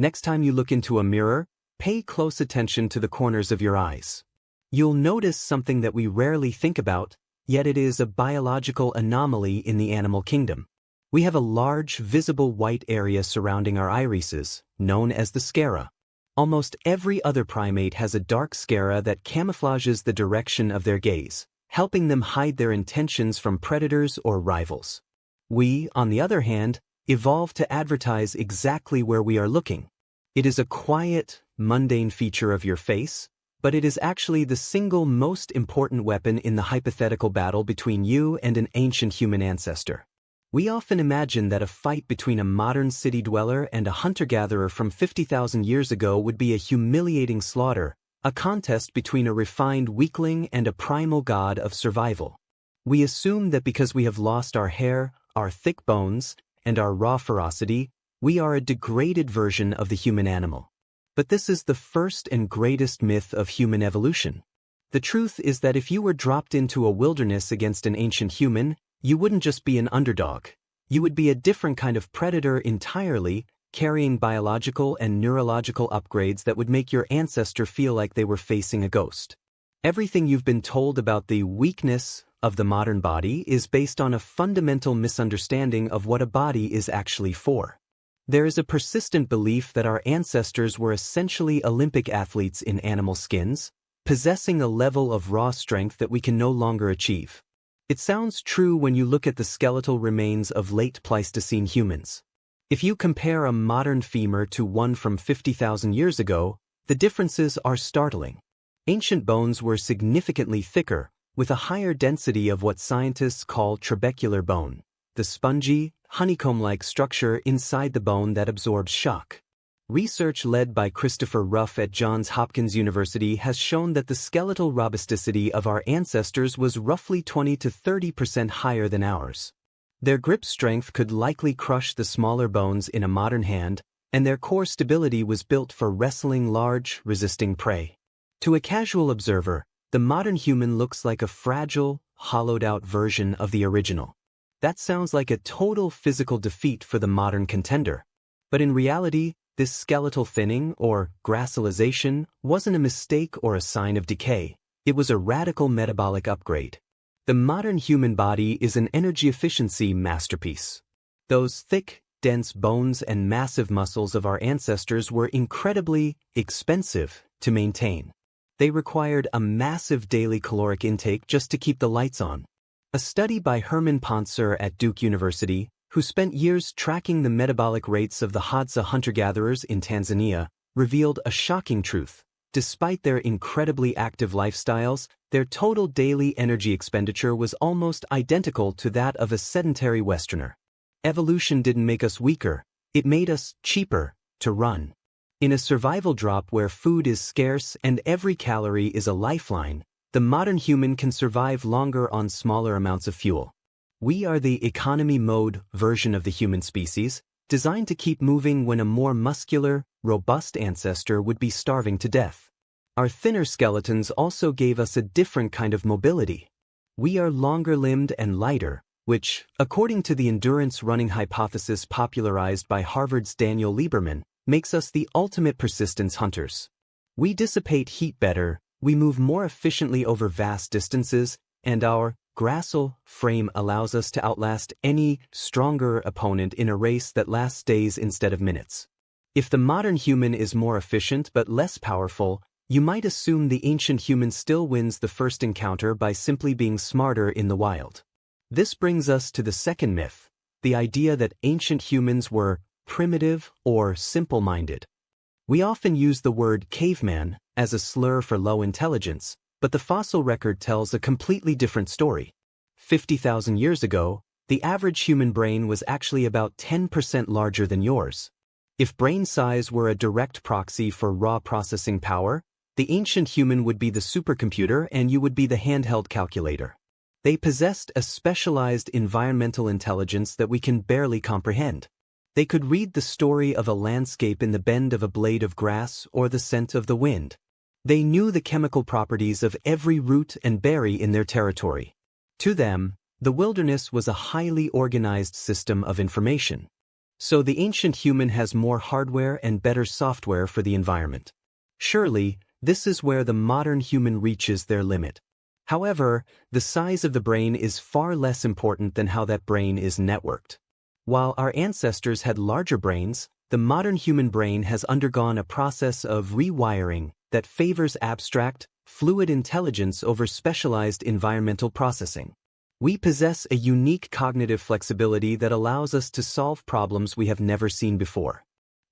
Next time you look into a mirror, pay close attention to the corners of your eyes. You'll notice something that we rarely think about, yet it is a biological anomaly in the animal kingdom. We have a large, visible white area surrounding our irises, known as the sclera. Almost every other primate has a dark sclera that camouflages the direction of their gaze, helping them hide their intentions from predators or rivals. We, on the other hand, evolved to advertise exactly where we are looking. It is a quiet, mundane feature of your face, but it is actually the single most important weapon in the hypothetical battle between you and an ancient human ancestor. We often imagine that a fight between a modern city dweller and a hunter-gatherer from 50,000 years ago would be a humiliating slaughter, a contest between a refined weakling and a primal god of survival. We assume that because we have lost our hair, our thick bones, and our raw ferocity, we are a degraded version of the human animal. But this is the first and greatest myth of human evolution. The truth is that if you were dropped into a wilderness against an ancient human, you wouldn't just be an underdog. You would be a different kind of predator entirely, carrying biological and neurological upgrades that would make your ancestor feel like they were facing a ghost. Everything you've been told about the weakness of the modern body is based on a fundamental misunderstanding of what a body is actually for. There is a persistent belief that our ancestors were essentially Olympic athletes in animal skins, possessing a level of raw strength that we can no longer achieve. It sounds true when you look at the skeletal remains of late Pleistocene humans. If you compare a modern femur to one from 50,000 years ago, the differences are startling. Ancient bones were significantly thicker, with a higher density of what scientists call trabecular bone, the spongy, honeycomb-like structure inside the bone that absorbs shock. Research led by Christopher Ruff at Johns Hopkins University has shown that the skeletal robusticity of our ancestors was roughly 20 to 30% higher than ours. Their grip strength could likely crush the smaller bones in a modern hand, and their core stability was built for wrestling large, resisting prey. To a casual observer, the modern human looks like a fragile, hollowed-out version of the original. That sounds like a total physical defeat for the modern contender. But in reality, this skeletal thinning, or gracilization, wasn't a mistake or a sign of decay. It was a radical metabolic upgrade. The modern human body is an energy efficiency masterpiece. Those thick, dense bones and massive muscles of our ancestors were incredibly expensive to maintain. They required a massive daily caloric intake just to keep the lights on. A study by Herman Pontzer at Duke University, who spent years tracking the metabolic rates of the Hadza hunter-gatherers in Tanzania, revealed a shocking truth. Despite their incredibly active lifestyles, their total daily energy expenditure was almost identical to that of a sedentary Westerner. Evolution didn't make us weaker, it made us cheaper to run. In a survival drop where food is scarce and every calorie is a lifeline, the modern human can survive longer on smaller amounts of fuel. We are the economy mode version of the human species, designed to keep moving when a more muscular, robust ancestor would be starving to death. Our thinner skeletons also gave us a different kind of mobility. We are longer-limbed and lighter, which, according to the endurance running hypothesis popularized by Harvard's Daniel Lieberman, makes us the ultimate persistence hunters. We dissipate heat better, we move more efficiently over vast distances, and our gracile frame allows us to outlast any stronger opponent in a race that lasts days instead of minutes. If the modern human is more efficient but less powerful, you might assume the ancient human still wins the first encounter by simply being smarter in the wild. This brings us to the second myth, the idea that ancient humans were primitive or simple-minded. We often use the word caveman as a slur for low intelligence, but the fossil record tells a completely different story. 50,000 years ago, the average human brain was actually about 10% larger than yours. If brain size were a direct proxy for raw processing power, the ancient human would be the supercomputer and you would be the handheld calculator. They possessed a specialized environmental intelligence that we can barely comprehend. They could read the story of a landscape in the bend of a blade of grass or the scent of the wind. They knew the chemical properties of every root and berry in their territory. To them, the wilderness was a highly organized system of information. So the ancient human has more hardware and better software for the environment. Surely, this is where the modern human reaches their limit. However, the size of the brain is far less important than how that brain is networked. While our ancestors had larger brains, the modern human brain has undergone a process of rewiring that favors abstract, fluid intelligence over specialized environmental processing. We possess a unique cognitive flexibility that allows us to solve problems we have never seen before.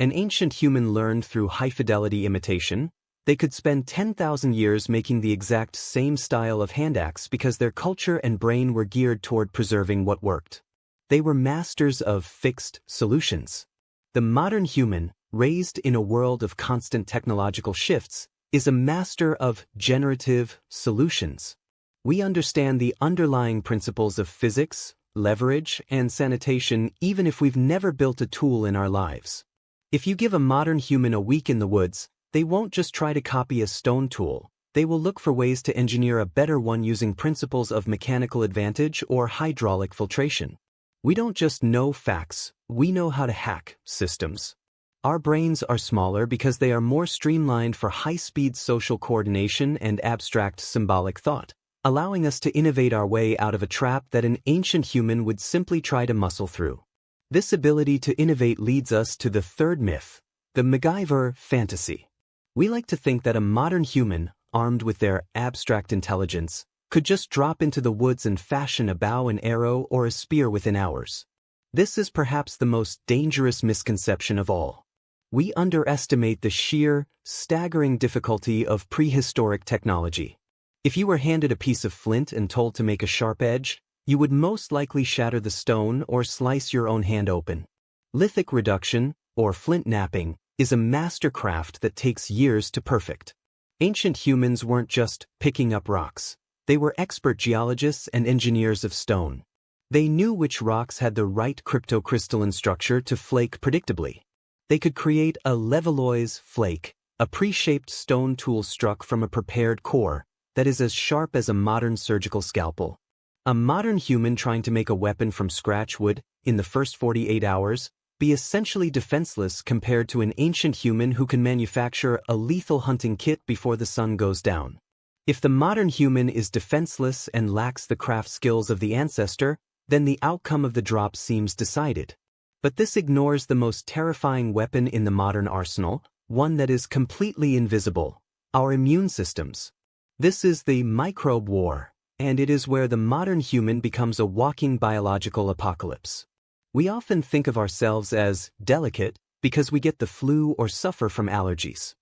An ancient human learned through high-fidelity imitation. They could spend 10,000 years making the exact same style of hand axe because their culture and brain were geared toward preserving what worked. They were masters of fixed solutions. The modern human, raised in a world of constant technological shifts, is a master of generative solutions. We understand the underlying principles of physics, leverage, and sanitation even if we've never built a tool in our lives. If you give a modern human a week in the woods, they won't just try to copy a stone tool. They will look for ways to engineer a better one using principles of mechanical advantage or hydraulic filtration. We don't just know facts, we know how to hack systems. Our brains are smaller because they are more streamlined for high-speed social coordination and abstract symbolic thought, allowing us to innovate our way out of a trap that an ancient human would simply try to muscle through. This ability to innovate leads us to the third myth, the MacGyver fantasy. We like to think that a modern human, armed with their abstract intelligence, could just drop into the woods and fashion a bow and arrow or a spear within hours. This is perhaps the most dangerous misconception of all. We underestimate the sheer, staggering difficulty of prehistoric technology. If you were handed a piece of flint and told to make a sharp edge, you would most likely shatter the stone or slice your own hand open. Lithic reduction, or flint knapping, is a mastercraft that takes years to perfect. Ancient humans weren't just picking up rocks. They were expert geologists and engineers of stone. They knew which rocks had the right cryptocrystalline structure to flake predictably. They could create a Levallois flake, a pre-shaped stone tool struck from a prepared core that is as sharp as a modern surgical scalpel. A modern human trying to make a weapon from scratch would, in the first 48 hours, be essentially defenseless compared to an ancient human who can manufacture a lethal hunting kit before the sun goes down. If the modern human is defenseless and lacks the craft skills of the ancestor, then the outcome of the drop seems decided. But this ignores the most terrifying weapon in the modern arsenal, one that is completely invisible: our immune systems. This is the microbe war, and it is where the modern human becomes a walking biological apocalypse. We often think of ourselves as delicate because we get the flu or suffer from allergies.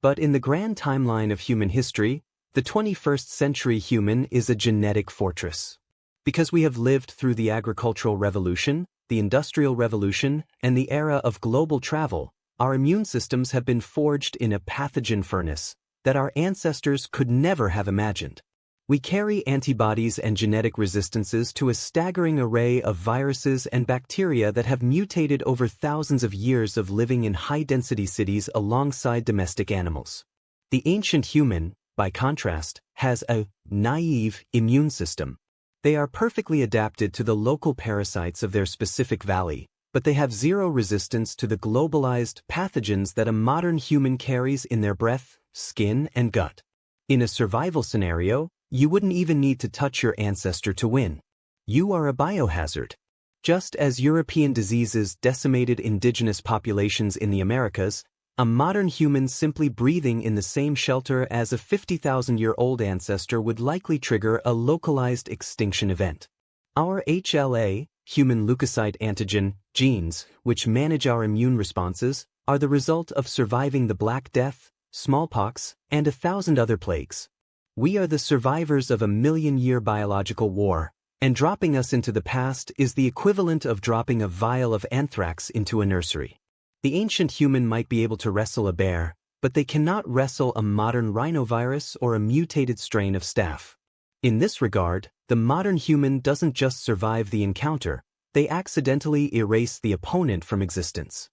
But in the grand timeline of human history, the 21st century human is a genetic fortress. Because we have lived through the agricultural revolution, the industrial revolution, and the era of global travel, our immune systems have been forged in a pathogen furnace that our ancestors could never have imagined. We carry antibodies and genetic resistances to a staggering array of viruses and bacteria that have mutated over thousands of years of living in high-density cities alongside domestic animals. The ancient human, by contrast, has a naive immune system. They are perfectly adapted to the local parasites of their specific valley, but they have zero resistance to the globalized pathogens that a modern human carries in their breath, skin, and gut. In a survival scenario, you wouldn't even need to touch your ancestor to win. You are a biohazard. Just as European diseases decimated indigenous populations in the Americas, a modern human simply breathing in the same shelter as a 50,000-year-old ancestor would likely trigger a localized extinction event. Our HLA, human leukocyte antigen, genes, which manage our immune responses, are the result of surviving the Black Death, smallpox, and 1,000 other plagues. We are the survivors of a million-year biological war, and dropping us into the past is the equivalent of dropping a vial of anthrax into a nursery. The ancient human might be able to wrestle a bear, but they cannot wrestle a modern rhinovirus or a mutated strain of staph. In this regard, the modern human doesn't just survive the encounter, they accidentally erase the opponent from existence.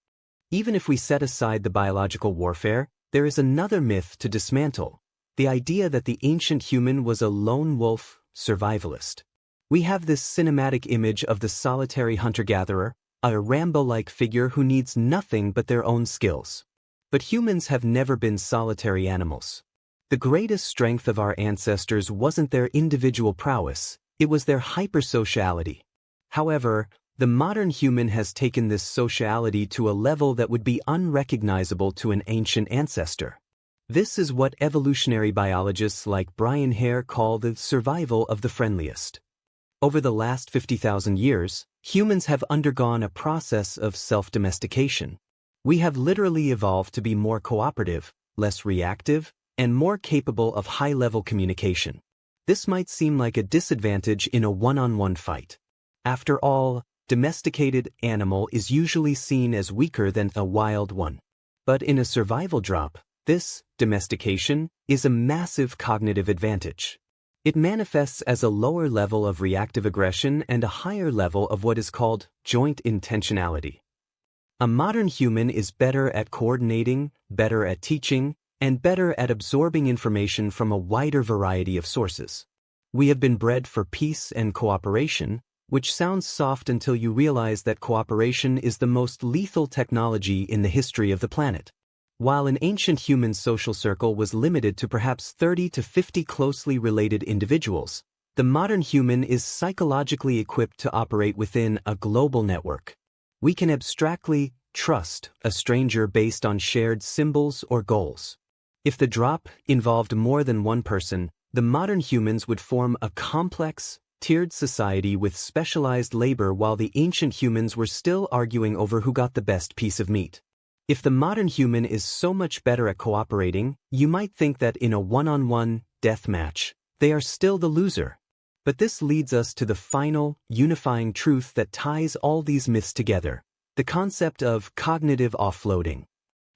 Even if we set aside the biological warfare, there is another myth to dismantle: the idea that the ancient human was a lone wolf survivalist. We have this cinematic image of the solitary hunter-gatherer, a Rambo-like figure who needs nothing but their own skills. But humans have never been solitary animals. The greatest strength of our ancestors wasn't their individual prowess, it was their hypersociality. However, the modern human has taken this sociality to a level that would be unrecognizable to an ancient ancestor. This is what evolutionary biologists like Brian Hare call the survival of the friendliest. Over the last 50,000 years, humans have undergone a process of self-domestication. We have literally evolved to be more cooperative, less reactive, and more capable of high-level communication. This might seem like a disadvantage in a one-on-one fight. After all, domesticated animal is usually seen as weaker than a wild one. But in a survival drop, this domestication is a massive cognitive advantage. It manifests as a lower level of reactive aggression and a higher level of what is called joint intentionality. A modern human is better at coordinating, better at teaching, and better at absorbing information from a wider variety of sources. We have been bred for peace and cooperation, which sounds soft until you realize that cooperation is the most lethal technology in the history of the planet. While an ancient human social circle was limited to perhaps 30 to 50 closely related individuals, the modern human is psychologically equipped to operate within a global network. We can abstractly trust a stranger based on shared symbols or goals. If the drop involved more than one person, the modern humans would form a complex, tiered society with specialized labor while the ancient humans were still arguing over who got the best piece of meat. If the modern human is so much better at cooperating, you might think that in a one-on-one death match, they are still the loser. But this leads us to the final, unifying truth that ties all these myths together, the concept of cognitive offloading.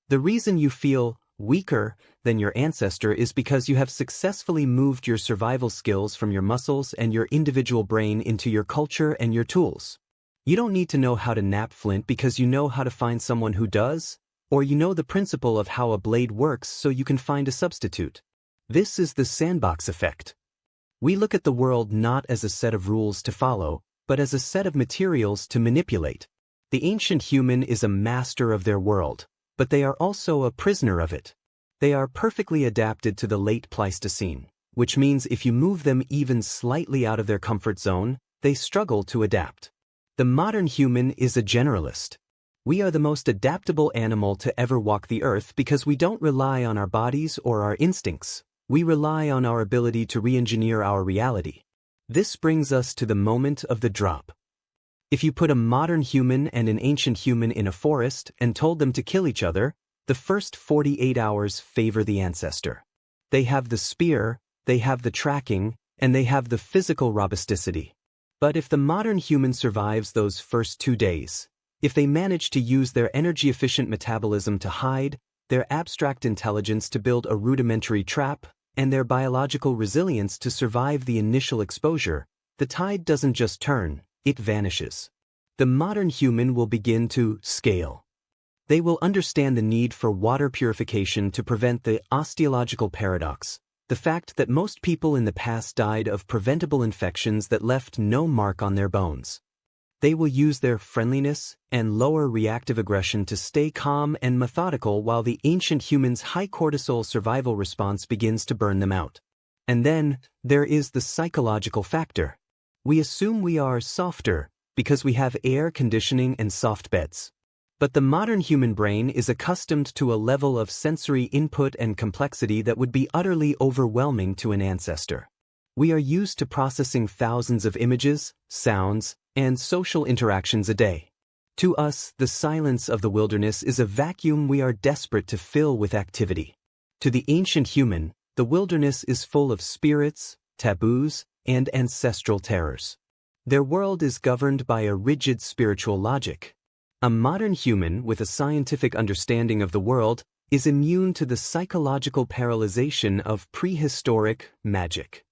The reason you feel weaker than your ancestor is because you have successfully moved your survival skills from your muscles and your individual brain into your culture and your tools. You don't need to know how to knap flint because you know how to find someone who does, or you know the principle of how a blade works so you can find a substitute. This is the sandbox effect. We look at the world not as a set of rules to follow, but as a set of materials to manipulate. The ancient human is a master of their world, but they are also a prisoner of it. They are perfectly adapted to the late Pleistocene, which means if you move them even slightly out of their comfort zone, they struggle to adapt. The modern human is a generalist. We are the most adaptable animal to ever walk the earth because we don't rely on our bodies or our instincts. We rely on our ability to re-engineer our reality. This brings us to the moment of the drop. If you put a modern human and an ancient human in a forest and told them to kill each other, the first 48 hours favor the ancestor. They have the spear, they have the tracking, and they have the physical robusticity. But if the modern human survives those first 2 days, if they manage to use their energy-efficient metabolism to hide, their abstract intelligence to build a rudimentary trap, and their biological resilience to survive the initial exposure, the tide doesn't just turn, it vanishes. The modern human will begin to scale. They will understand the need for water purification to prevent the osteological paradox, the fact that most people in the past died of preventable infections that left no mark on their bones. They will use their friendliness and lower reactive aggression to stay calm and methodical while the ancient human's high cortisol survival response begins to burn them out. And then, there is the psychological factor. We assume we are softer because we have air conditioning and soft beds. But the modern human brain is accustomed to a level of sensory input and complexity that would be utterly overwhelming to an ancestor. We are used to processing thousands of images, sounds, and social interactions a day. To us, the silence of the wilderness is a vacuum we are desperate to fill with activity. To the ancient human, the wilderness is full of spirits, taboos, and ancestral terrors. Their world is governed by a rigid spiritual logic. A modern human with a scientific understanding of the world is immune to the psychological paralyzation of prehistoric magic.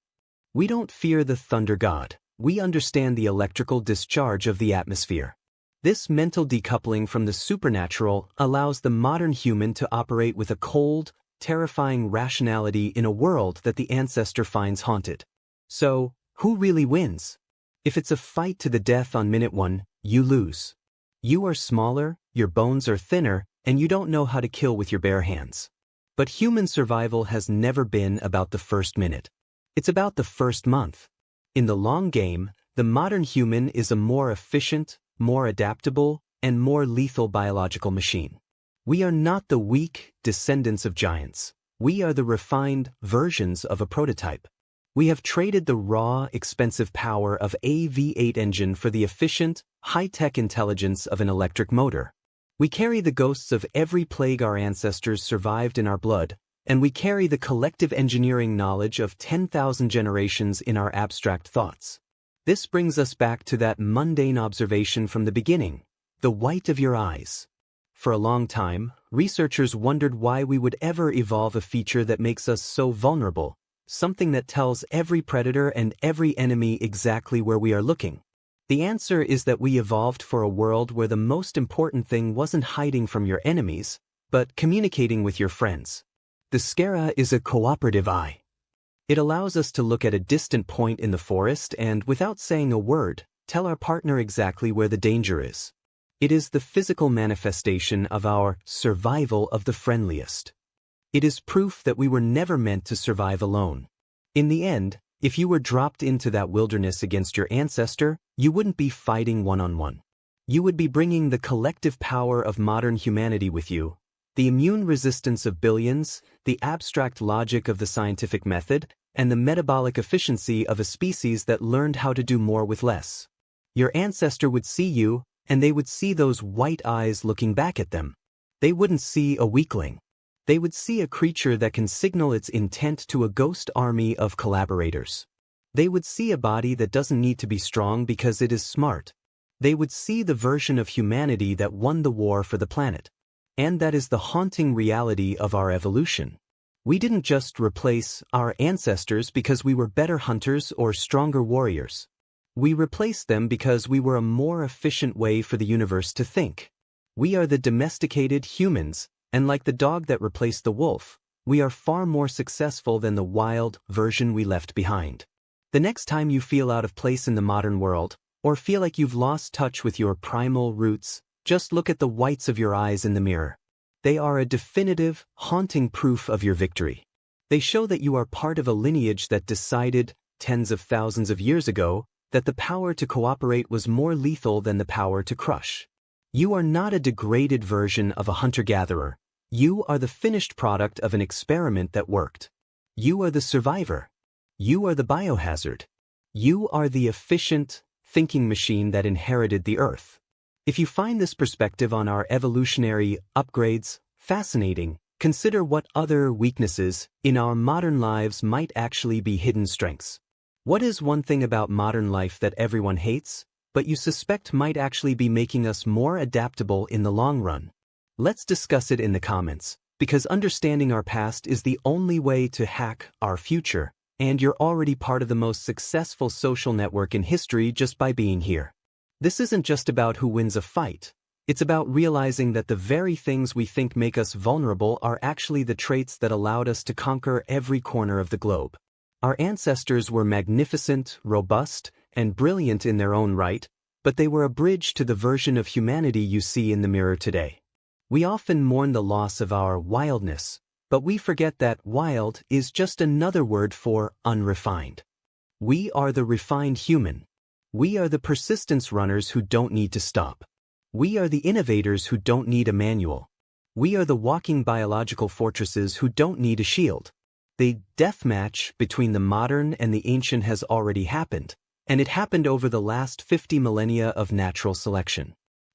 We don't fear the thunder god. We understand the electrical discharge of the atmosphere. This mental decoupling from the supernatural allows the modern human to operate with a cold, terrifying rationality in a world that the ancestor finds haunted. So, who really wins? If it's a fight to the death on minute 1, you lose. You are smaller, your bones are thinner, and you don't know how to kill with your bare hands. But human survival has never been about the first minute. It's about the first month. In the long game, the modern human is a more efficient, more adaptable, and more lethal biological machine. We are not the weak descendants of giants. We are the refined versions of a prototype. We have traded the raw, expensive power of a V8 engine for the efficient, high-tech intelligence of an electric motor. We carry the ghosts of every plague our ancestors survived in our blood, and we carry the collective engineering knowledge of 10,000 generations in our abstract thoughts. This brings us back to that mundane observation from the beginning, the white of your eyes. For a long time, researchers wondered why we would ever evolve a feature that makes us so vulnerable, something that tells every predator and every enemy exactly where we are looking. The answer is that we evolved for a world where the most important thing wasn't hiding from your enemies, but communicating with your friends. The scara is a cooperative eye. It allows us to look at a distant point in the forest and, without saying a word, tell our partner exactly where the danger is. It is the physical manifestation of our survival of the friendliest. It is proof that we were never meant to survive alone. In the end, if you were dropped into that wilderness against your ancestor, you wouldn't be fighting one-on-one. You would be bringing the collective power of modern humanity with you, the immune resistance of billions, the abstract logic of the scientific method, and the metabolic efficiency of a species that learned how to do more with less. Your ancestor would see you, and they would see those white eyes looking back at them. They wouldn't see a weakling. They would see a creature that can signal its intent to a ghost army of collaborators. They would see a body that doesn't need to be strong because it is smart. They would see the version of humanity that won the war for the planet. And that is the haunting reality of our evolution. We didn't just replace our ancestors because we were better hunters or stronger warriors. We replaced them because we were a more efficient way for the universe to think. We are the domesticated humans, and like the dog that replaced the wolf, we are far more successful than the wild version we left behind. The next time you feel out of place in the modern world, or feel like you've lost touch with your primal roots, just look at the whites of your eyes in the mirror. They are a definitive, haunting proof of your victory. They show that you are part of a lineage that decided, tens of thousands of years ago, that the power to cooperate was more lethal than the power to crush. You are not a degraded version of a hunter-gatherer. You are the finished product of an experiment that worked. You are the survivor. You are the biohazard. You are the efficient, thinking machine that inherited the Earth. If you find this perspective on our evolutionary upgrades fascinating, consider what other weaknesses in our modern lives might actually be hidden strengths. What is one thing about modern life that everyone hates, but you suspect might actually be making us more adaptable in the long run? Let's discuss it in the comments, because understanding our past is the only way to hack our future, and you're already part of the most successful social network in history just by being here. This isn't just about who wins a fight. It's about realizing that the very things we think make us vulnerable are actually the traits that allowed us to conquer every corner of the globe. Our ancestors were magnificent, robust, and brilliant in their own right, but they were a bridge to the version of humanity you see in the mirror today. We often mourn the loss of our wildness, but we forget that wild is just another word for unrefined. We are the refined human. We are the persistence runners who don't need to stop. We are the innovators who don't need a manual. We are the walking biological fortresses who don't need a shield. The death match between the modern and the ancient has already happened, and it happened over the last 50 millennia of natural selection.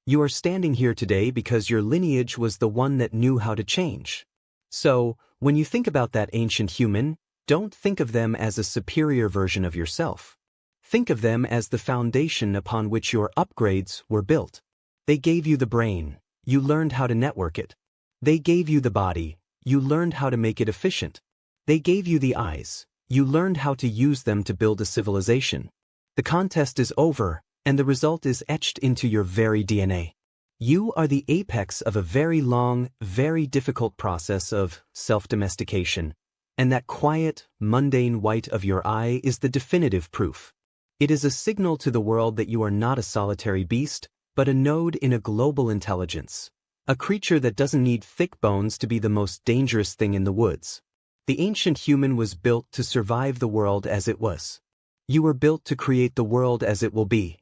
You are standing here today because your lineage was the one that knew how to change. So, when you think about that ancient human, don't think of them as a superior version of yourself. Think of them as the foundation upon which your upgrades were built. They gave you the brain, you learned how to network it. They gave you the body, you learned how to make it efficient. They gave you the eyes, you learned how to use them to build a civilization. The contest is over, and the result is etched into your very DNA. You are the apex of a very long, very difficult process of self-domestication, and that quiet, mundane white of your eye is the definitive proof. It is a signal to the world that you are not a solitary beast, but a node in a global intelligence. A creature that doesn't need thick bones to be the most dangerous thing in the woods. The ancient human was built to survive the world as it was. You were built to create the world as it will be.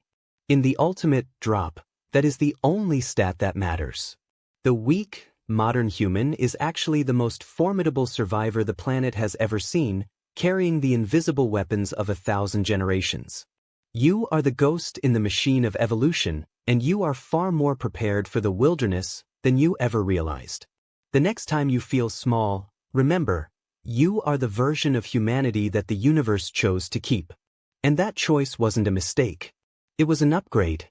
In the ultimate drop, that is the only stat that matters. The weak, modern human is actually the most formidable survivor the planet has ever seen, carrying the invisible weapons of 1,000 generations. You are the ghost in the machine of evolution, and you are far more prepared for the wilderness than you ever realized. The next time you feel small, remember, you are the version of humanity that the universe chose to keep. And that choice wasn't a mistake. It was an upgrade.